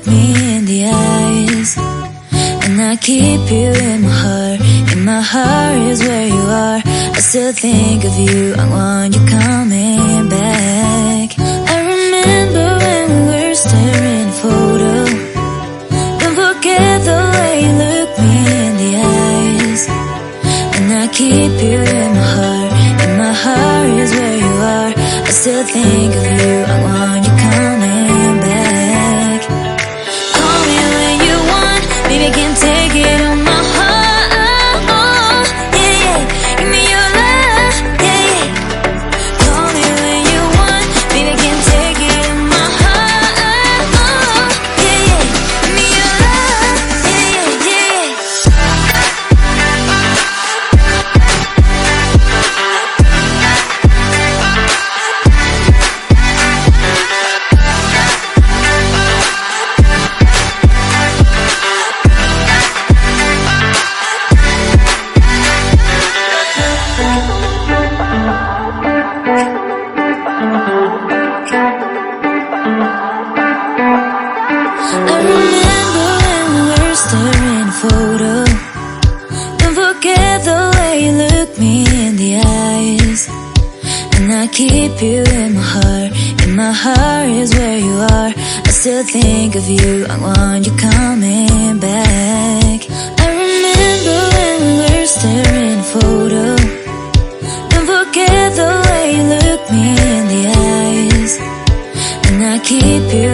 me in the eyes, and I keep you in my heart. In my heart is where you are. I still think of you, I want you coming back. I remember when we were staring at a photo. Don't forget the way you look me in the eyes, and I keep you in my heart. In my heart is where you are. I still think of you, I want you coming back. Call me when you want, baby, I can't take it on my heart. Yeah, yeah, give me your love, yeah, yeah. Call me when you want, baby, I can't take it on my heart. Yeah, yeah, give me your love, yeah, yeah, yeah. I remember when we were staring at a photo. Don't forget the way you look me in the eyes, and I keep you in my heart. In my heart is where you are. I still think of you, I want you coming back. I remember when we were staring at a photo. Don't forget the way you look me in the eyes, and I keep you